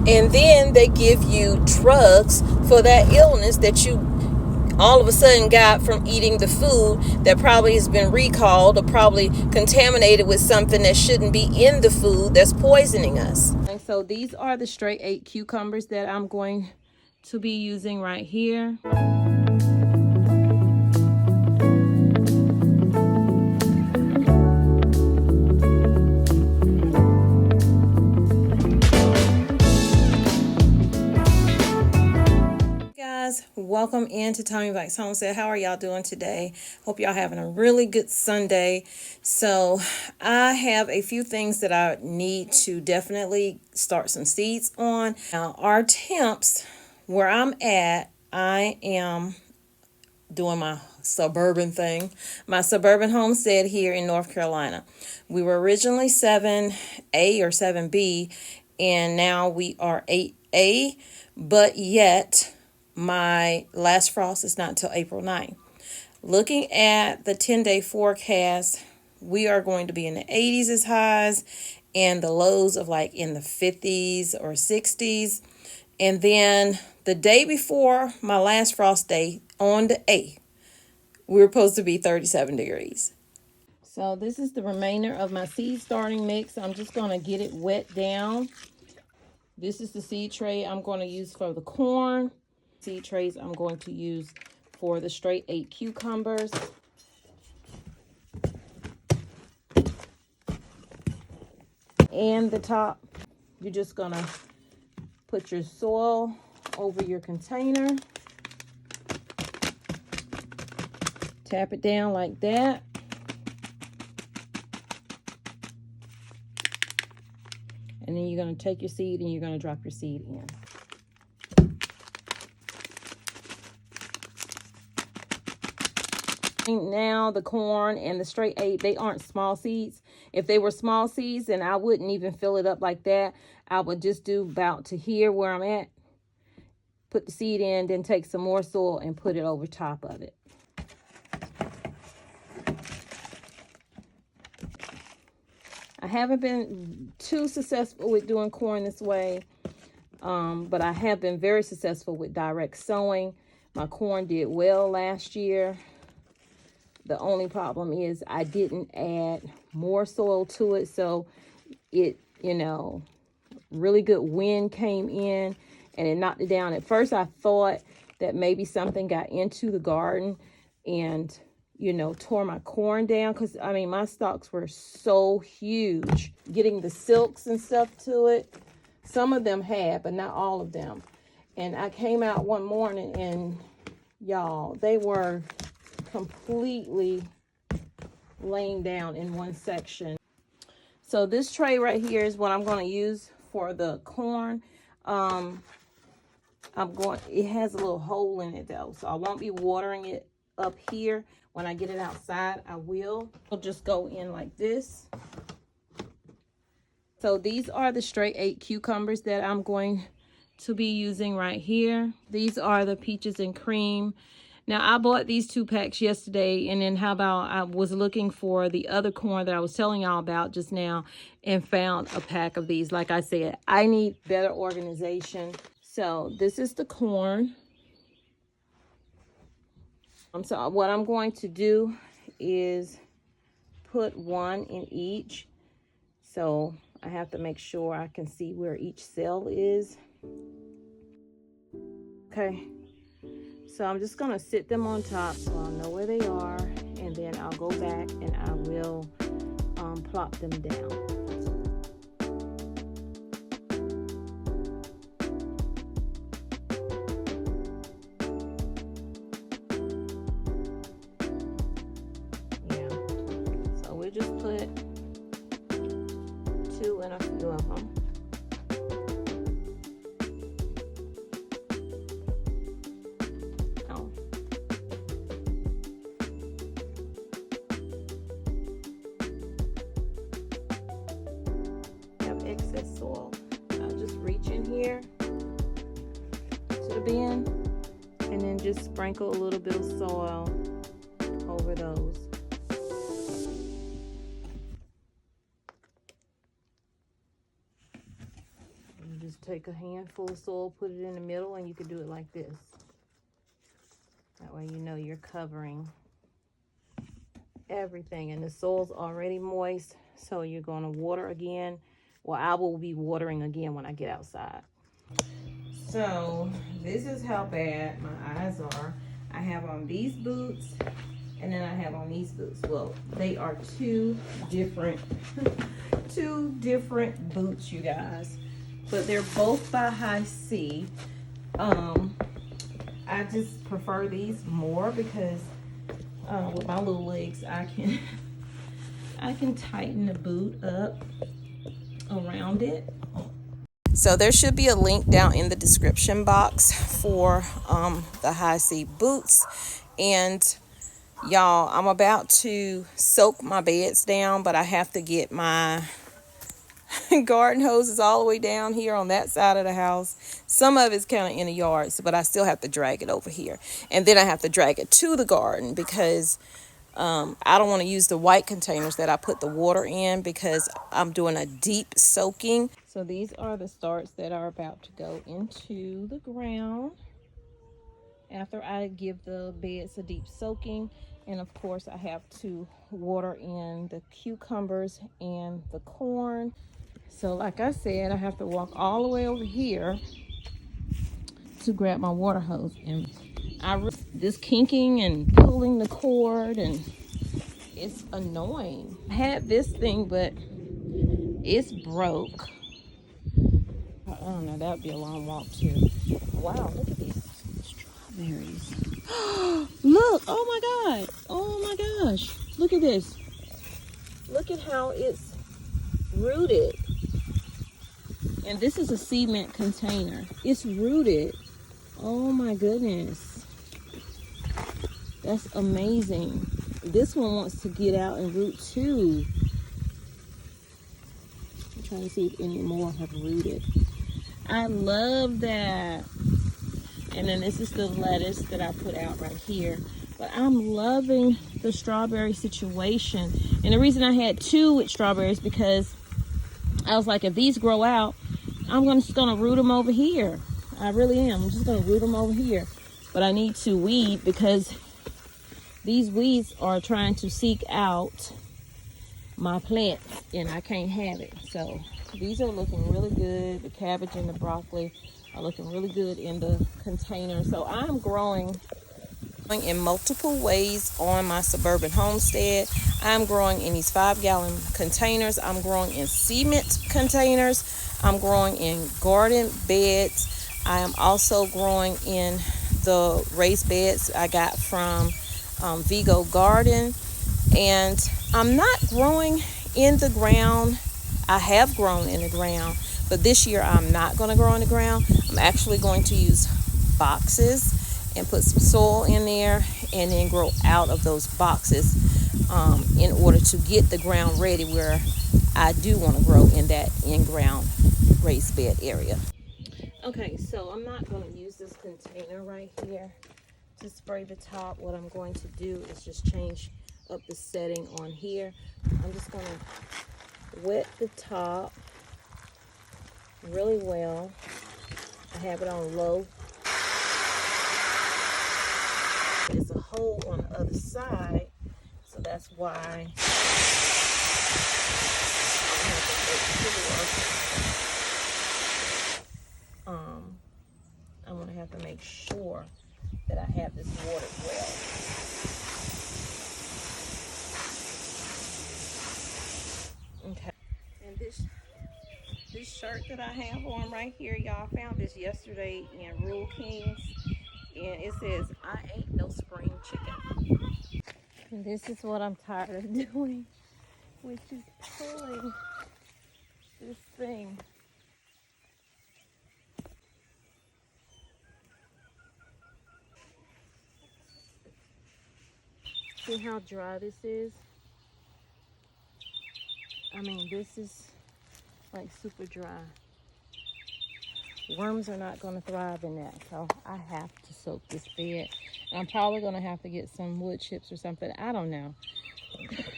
And then they give you drugs for that illness that you all of a sudden got from eating the food that probably has been recalled or probably contaminated with something that shouldn't be in the food that's poisoning us. And so these are the straight 8 cucumbers that I'm going to be using right here. Welcome into Tommy Black's Homestead. How are y'all doing today? Hope y'all having a really good Sunday. So I have a few things that I need to definitely start some seeds on. Now our temps where I'm at, I am doing my suburban thing, my suburban homestead here in North Carolina. We were originally 7A or 7B, and now we are 8A, but yet my last frost is not until April 9th. Looking at the 10-day forecast, we are going to be in the 80s as highs and the lows of like in the 50s or 60s. And then the day before my last frost day on the 8th, we were supposed to be 37 degrees. So this is the remainder of my seed starting mix. I'm just going to get it wet down. This is the seed tray I'm going to use for the corn. Seed trays I'm going to use for the straight 8 cucumbers. And the top, you're just going to put your soil over your container. Tap it down like that. And then you're going to take your seed and you're going to drop your seed in. Now the corn and the straight 8, they aren't small seeds. If they were small seeds, then I wouldn't even fill it up like that. I would just do about to here where I'm at. Put the seed in, then take some more soil and put it over top of it. I haven't been too successful with doing corn this way, but I have been very successful with direct sowing. My corn did well last year. The only problem is I didn't add more soil to it, so it, really good wind came in and it knocked it down. At first I thought that maybe something got into the garden and tore my corn down, because my stalks were so huge. Getting the silks and stuff to it, some of them had, but not all of them. And I came out one morning and y'all, they were completely laying down in one section. So this tray right here is what I'm going to use for the corn. It has a little hole in it though, so I won't be watering it up here. When I get it outside, I will. I'll just go in like this. So these are the straight 8 cucumbers that I'm going to be using right here. These are the peaches and cream. Now I bought these 2 packs yesterday, and then how about I was looking for the other corn that I was telling y'all about just now and found a pack of these. Like I said, I need better organization. So this is the corn. So what I'm going to do is put one in each. So I have to make sure I can see where each cell is. Okay. So I'm just going to sit them on top so I'll know where they are. And then I'll go back and I will plop them down. Just put 2 in a few of them. Oh. Have excess soil. I'll just reach in here to the bin and then just sprinkle a little bit of soil over those. take a handful of soil, put it in the middle, and you can do it like this. That way you know you're covering everything, and the soil's already moist, so you're going to water again. Well, I will be watering again when I get outside. So this is how bad my eyes are. I have on these boots, and then I have on these boots. Well, they are two different boots, you guys, but they're both by High C. I just prefer these more because with my little legs, I can tighten the boot up around it. So there should be a link down in the description box for the High C boots. And y'all, I'm about to soak my beds down, but I have to get my garden hoses all the way down here on that side of the house. Some of it's kind of in the yard, but I still have to drag it over here. And then I have to drag it to the garden because I don't want to use the white containers that I put the water in because I'm doing a deep soaking. So these are the starts that are about to go into the ground after I give the beds a deep soaking. And of course I have to water in the cucumbers and the corn. So like I said, I have to walk all the way over here to grab my water hose, and this kinking and pulling the cord, and it's annoying. I had this thing, but it's broke. I don't know, that would be a long walk too. Wow, look at these strawberries. Look, oh my God, oh my gosh, look at this. Look at how it's rooted. And this is a cement container. It's rooted. Oh my goodness. That's amazing. This one wants to get out and root too. I'm trying to see if any more have rooted. I love that. And then this is the lettuce that I put out right here. But I'm loving the strawberry situation. And the reason I had two with strawberries because I was like, if these grow out, I'm just gonna root them over here. I really am. I'm just gonna root them over here. But I need to weed because these weeds are trying to seek out my plants and I can't have it. So these are looking really good. The cabbage and the broccoli are looking really good in the container. So I'm growing in multiple ways on my suburban homestead. I'm growing in these 5-gallon containers. I'm growing in cement containers. I'm growing in garden beds. I am also growing in the raised beds I got from Vigo Garden. And I'm not growing in the ground. I have grown in the ground, but this year I'm not going to grow in the ground. I'm actually going to use boxes and put some soil in there and then grow out of those boxes in order to get the ground ready where I do want to grow in that in-ground raised bed area. Okay, so I'm not going to use this container right here to spray the top. What I'm going to do is just change up the setting on here. I'm just going to wet the top really well. I have it on low. There's a hole on the other side, so that's why I have to make sure. I'm going to have to make sure that I have this watered well. Okay, and this shirt that I have on right here, y'all, found this yesterday in Rural Kings, and it says, "I ain't no spring chicken." And this is what I'm tired of doing, which is pulling this thing. See how dry this is? I mean, this is like super dry. Worms are not going to thrive in that, so I have to soak this bed. And I'm probably going to have to get some wood chips or something. I don't know.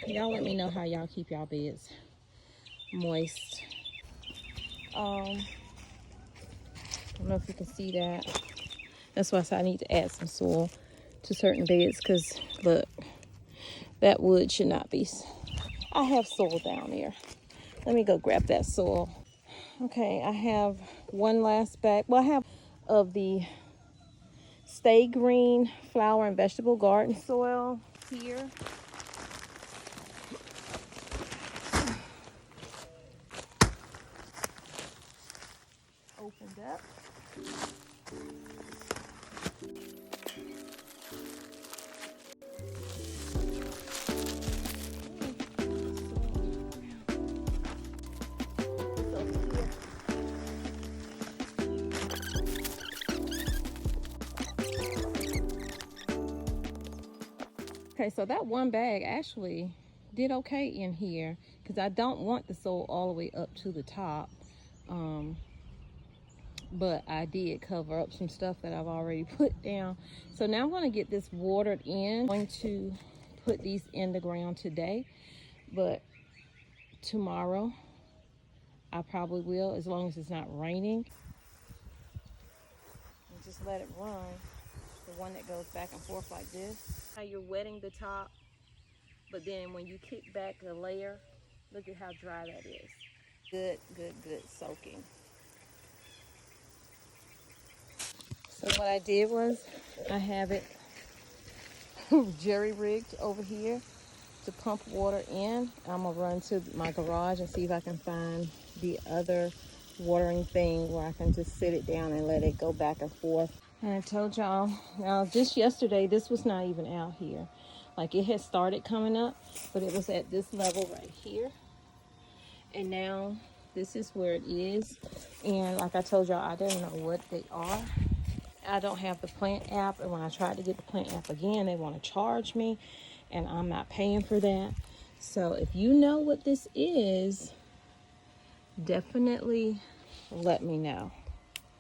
Y'all let me know how y'all keep y'all beds moist. don't know if you can see that. That's why I said I need to add some soil to certain beds, because look, that wood should not be. I have soil down there. Let me go grab that soil. Okay, I have one last bag. Well, I have of the Stay Green flower and vegetable garden soil here. Opened up. Okay, so that one bag actually did okay in here, because I don't want the soil all the way up to the top. But I did cover up some stuff that I've already put down. So now I'm going to get this watered in. I'm going to put these in the ground today, but tomorrow I probably will, as long as it's not raining. And just let it run. The one that goes back and forth like this. How you're wetting the top, but then when you kick back the layer, look at how dry that is. Good, good, good soaking. So what I did was, I have it jerry-rigged over here to pump water in. I'm gonna run to my garage and see if I can find the other watering thing where I can just sit it down and let it go back and forth. And I told y'all, now just yesterday, this was not even out here. Like, it had started coming up, but it was at this level right here. And now this is where it is. And like I told y'all, I didn't know what they are. I don't have the plant app, and when I tried to get the plant app again, they want to charge me, and I'm not paying for that. So if you know what this is, definitely let me know.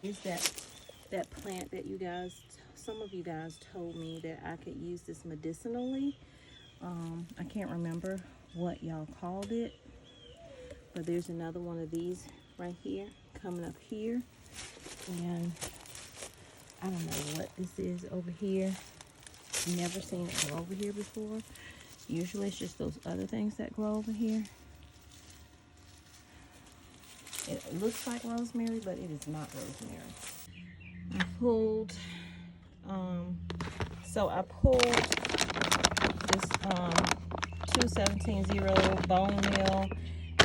Is that plant that you guys, some of you guys told me that I could use this medicinally. I can't remember what y'all called it, but there's another one of these right here coming up here, and I don't know what this is over here. Never seen it grow over here before. Usually it's just those other things that grow over here. It looks like rosemary, but it is not rosemary. I pulled, so I pulled this 217-0 bone meal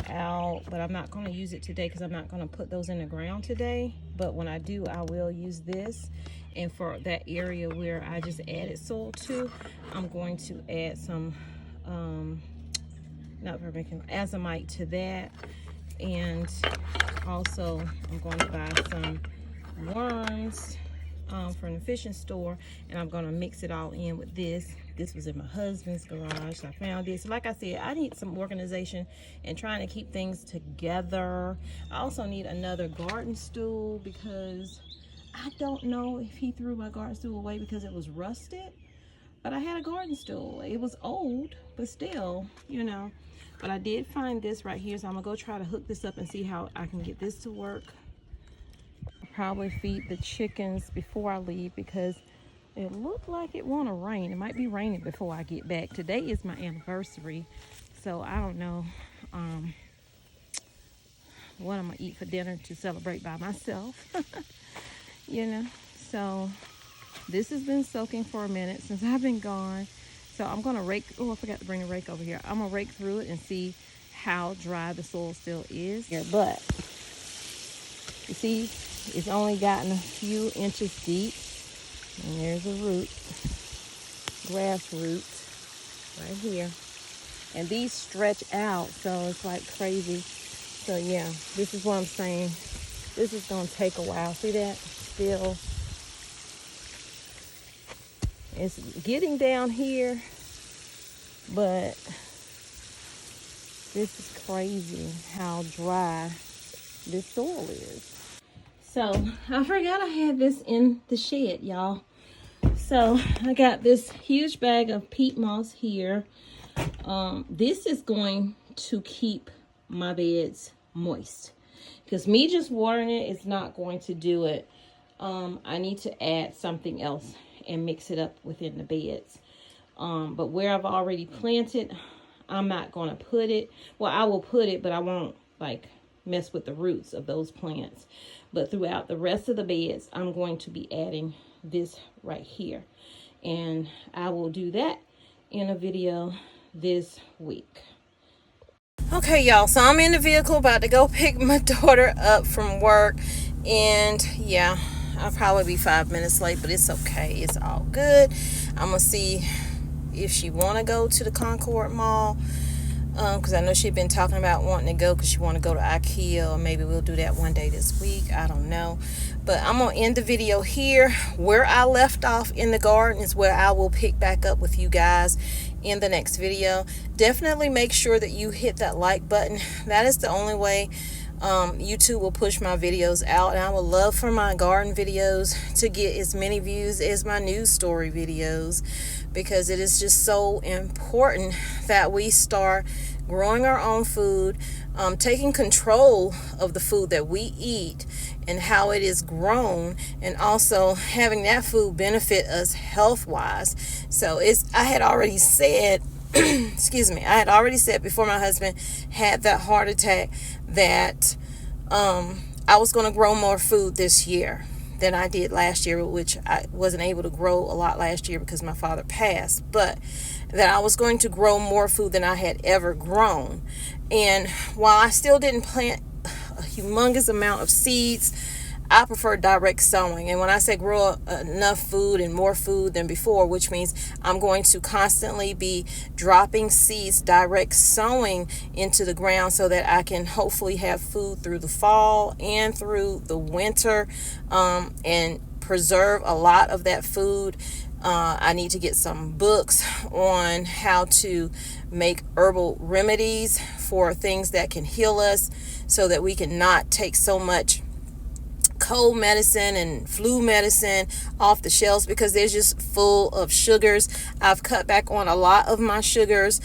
out, but I'm not going to use it today because I'm not going to put those in the ground today. But when I do, I will use this. And for that area where I just added soil to, I'm going to add some not vermiculite, azomite to that. And also I'm going to buy some worms from the fishing store, and I'm going to mix it all in with this. This was in my husband's garage, so I found this. Like I said, I need some organization and trying to keep things together. I also need another garden stool, because I don't know if he threw my garden stool away because it was rusted, but I had a garden stool. It was old, but still, you know. But I did find this right here, so I'm gonna go try to hook this up and see how I can get this to work. I'll probably feed the chickens before I leave, because it looked like it want to rain. It might be raining before I get back. Today is my anniversary, so I don't know what I'm gonna eat for dinner to celebrate by myself. You know, so this has been soaking for a minute since I've been gone. So I'm gonna rake. Oh, I forgot to bring a rake over here. I'm gonna rake through it and see how dry the soil still is here. But you see, it's only gotten a few inches deep. And there's a root, grass root, right here. And these stretch out, so it's like crazy. So yeah, this is what I'm saying. This is gonna take a while. See that? Still, it's getting down here, but this is crazy how dry this soil is. So I forgot I had this in the shed, y'all. So I got this huge bag of peat moss here. This is going to keep my beds moist, because me just watering it is not going to do it. I need to add something else and mix it up within the beds. But where I've already planted, I'm not going to put it. Well, I will put it, but I won't like mess with the roots of those plants. But throughout the rest of the beds, I'm going to be adding this right here. And I will do that in a video this week. Okay, y'all, so I'm in the vehicle about to go pick my daughter up from work. And yeah, I'll probably be 5 minutes late, but it's okay. It's all good. I'm going to see if she want to go to the Concord Mall, because I know she'd been talking about wanting to go because she want to go to IKEA, or maybe we'll do that one day this week. I don't know. But I'm going to end the video here. Where I left off in the garden is where I will pick back up with you guys in the next video. Definitely make sure that you hit that like button. That is the only way YouTube will push my videos out, and I would love for my garden videos to get as many views as my news story videos, because it is just so important that we start growing our own food, taking control of the food that we eat and how it is grown, and also having that food benefit us health wise. So I had already said excuse me, I had already said before my husband had that heart attack that I was going to grow more food this year than I did last year, which I wasn't able to grow a lot last year because my father passed, but that I was going to grow more food than I had ever grown. And while I still didn't plant a humongous amount of seeds, I prefer direct sowing. And when I say grow enough food and more food than before, which means I'm going to constantly be dropping seeds, direct sowing into the ground, so that I can hopefully have food through the fall and through the winter, and preserve a lot of that food. I need to get some books on how to make herbal remedies for things that can heal us, so that we can not take so much cold medicine and flu medicine off the shelves, because they're just full of sugars. I've cut back on a lot of my sugars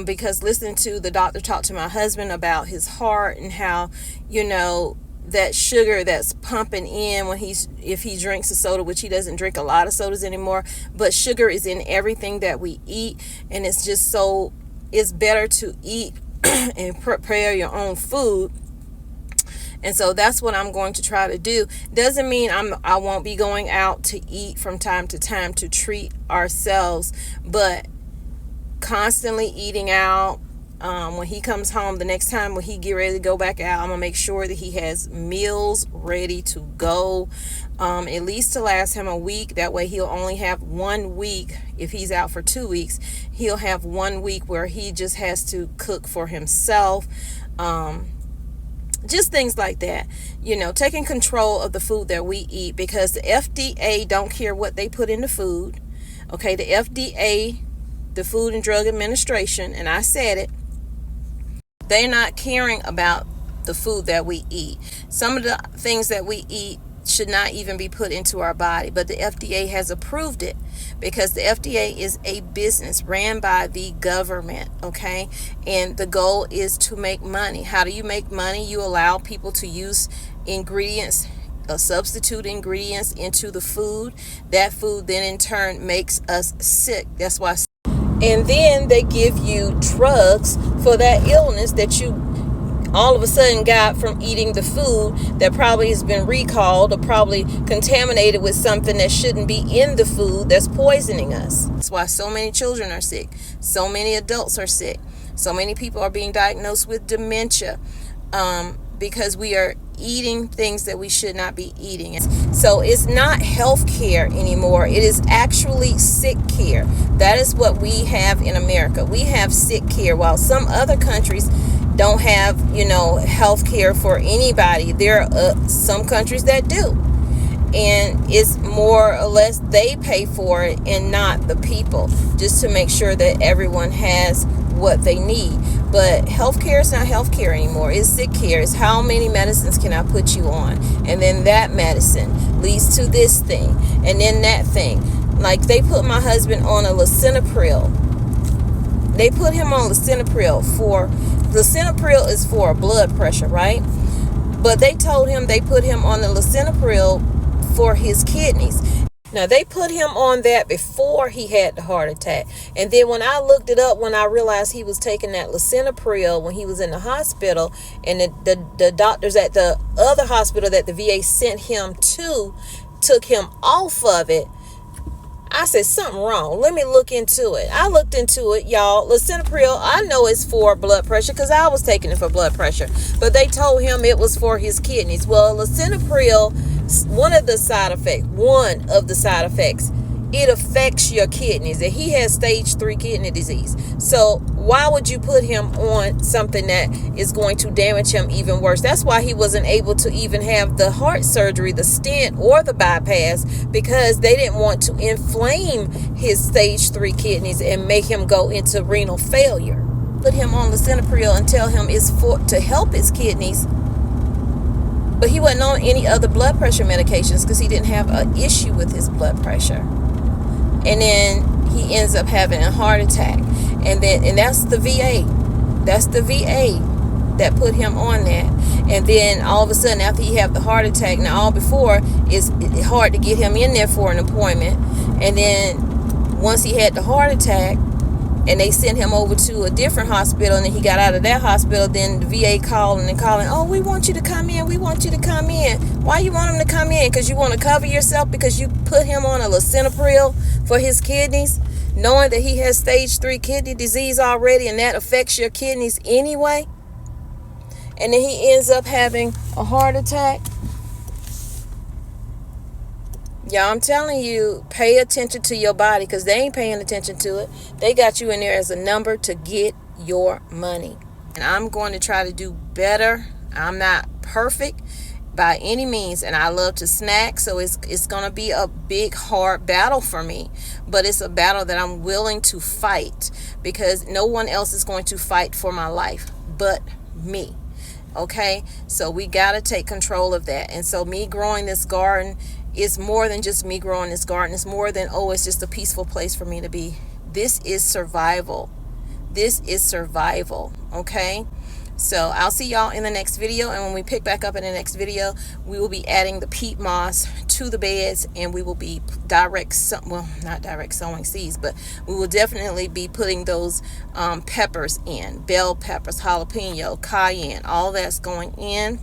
because listening to the doctor talk to my husband about his heart and how, that sugar that's pumping in if he drinks a soda, which he doesn't drink a lot of sodas anymore, but sugar is in everything that we eat. And it's just it's better to eat and prepare your own food. And so that's what I'm going to try to do. Doesn't mean I won't be going out to eat from time to time to treat ourselves, but constantly eating out. When he comes home, the next time when he get ready to go back out, I'm gonna make sure that he has meals ready to go, at least to last him a week. That way he'll only have 1 week. If he's out for 2 weeks, he'll have 1 week where he just has to cook for himself. Just things like that, taking control of the food that we eat, because the FDA don't care what they put in the food. Okay, the FDA, the Food and Drug Administration, and I said it, they're not caring about the food that we eat. Some of the things that we eat should not even be put into our body, but the FDA has approved it, because the FDA is a business ran by the government, okay? And the goal is to make money. How do you make money? You allow people to use ingredients, substitute ingredients into the food. That food then in turn makes us sick. That's why. And then they give you drugs for that illness that you all of a sudden got from eating the food that probably has been recalled or probably contaminated with something that shouldn't be in the food that's poisoning us. That's why so many children are sick. So many adults are sick. So many people are being diagnosed with dementia, because we are eating things that we should not be eating. So it's not health care anymore. It is actually sick care. That is what we have in America. We have sick care, while some other countries don't have, health care for anybody. There are some countries that do. And it's more or less they pay for it and not the people, just to make sure that everyone has what they need. But healthcare is not healthcare anymore. It's sick care. It's how many medicines can I put you on? And then that medicine leads to this thing, and then that thing. Like they put my husband on a lisinopril. They put him on lisinopril is for blood pressure, right? But they told him they put him on the lisinopril for his kidneys. Now, they put him on that before he had the heart attack. And then when I looked it up, when I realized he was taking that lisinopril when he was in the hospital, and the doctors at the other hospital that the VA sent him to took him off of it, I said, something wrong. Let me look into it. I looked into it, y'all. Lisinopril, I know it's for blood pressure because I was taking it for blood pressure. But they told him it was for his kidneys. Well, lisinopril, one of the side effects, it affects your kidneys. And he has stage 3 kidney disease. So why would you put him on something that is going to damage him even worse? That's why he wasn't able to even have the heart surgery, the stent, or the bypass, because they didn't want to inflame his stage 3 kidneys and make him go into renal failure. Put him on lisinopril and tell him it's to help his kidneys, but he wasn't on any other blood pressure medications because he didn't have an issue with his blood pressure. And then he ends up having a heart attack. And that's the VA. That's the VA that put him on that. And then all of a sudden, after he had the heart attack, now all before, it's hard to get him in there for an appointment. And then once he had the heart attack, and they sent him over to a different hospital, and then he got out of that hospital, then the VA calling, oh, we want you to come in, we want you to come in. Why you want him to come in? Because you want to cover yourself because you put him on a lisinopril for his kidneys, knowing that he has stage 3 kidney disease already, and that affects your kidneys anyway. And then he ends up having a heart attack. Yeah, I'm telling you, pay attention to your body because they ain't paying attention to it. They got you in there as a number to get your money. And I'm going to try to do better. I'm not perfect by any means, and I love to snack, so it's going to be a big, hard battle for me. But it's a battle that I'm willing to fight because no one else is going to fight for my life but me. Okay? So we got to take control of that. And so me growing this garden, it's more than just me growing this garden. It's more than, it's just a peaceful place for me to be. This is survival. This is survival, okay? So I'll see y'all in the next video. And when we pick back up in the next video, we will be adding the peat moss to the beds. And we will be not direct sowing seeds, but we will definitely be putting those peppers in. Bell peppers, jalapeno, cayenne, all that's going in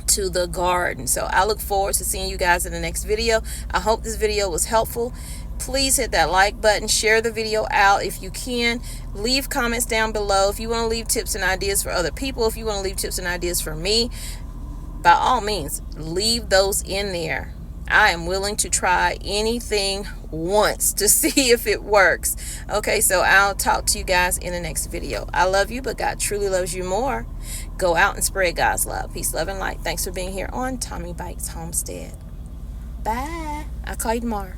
to the garden. So I look forward to seeing you guys in the next video. I hope this video was helpful. Please hit that like button, share the video out if you can, leave comments down below if you want to leave tips and ideas for other people. If you want to leave tips and ideas for me, by all means, leave those in there. I am willing to try anything once to see if it works. Okay, so I'll talk to you guys in the next video. I love you, but God truly loves you more. Go out and spread God's love. Peace, love, and light. Thanks for being here on Tommy Bites Homestead. Bye. I'll call you tomorrow.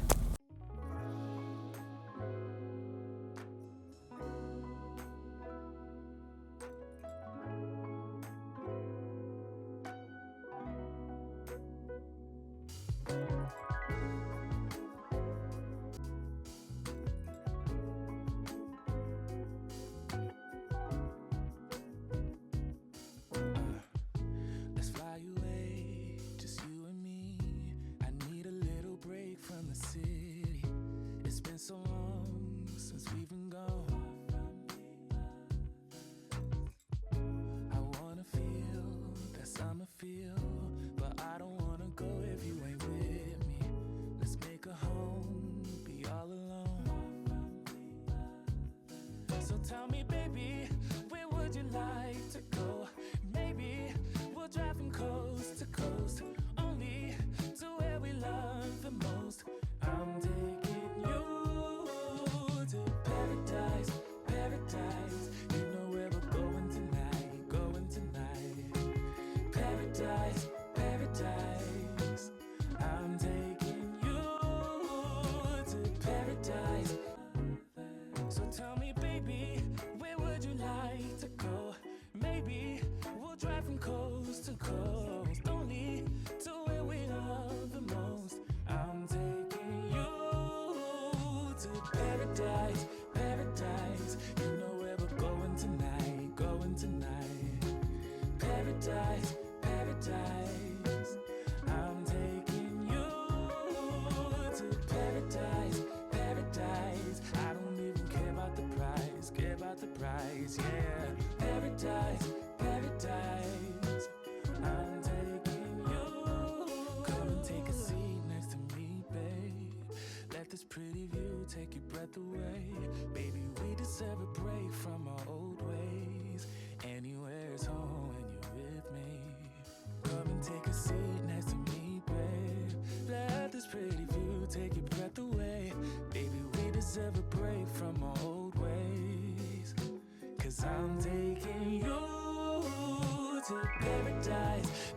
So long since we've been gone. I wanna feel that summer feel, but I don't wanna go if you ain't with me. Let's make a home, be all alone. So tell me, baby, where would you like to go? Maybe we'll drive from coast to coast, only to where we love the most. I'm taking you to paradise, paradise. You know where we're going tonight, going tonight. Paradise, paradise. I'm taking you to paradise. So tell me, baby, where would you like to go? Maybe we'll drive from coast to coast, only to where we love the most. I'm taking you to paradise, paradise. You know where we're going tonight, going tonight. Paradise, paradise. I'm taking you ways, yeah. Paradise, paradise. I'm taking you. Come and take a seat next to me, babe. Let this pretty view take your breath away. Baby, we deserve a break from our old ways. Anywhere's home when you're with me. Come and take a seat next to me, babe. Let this pretty view take your breath away. Baby, we deserve a break from our old ways. Cause I'm taking you to paradise,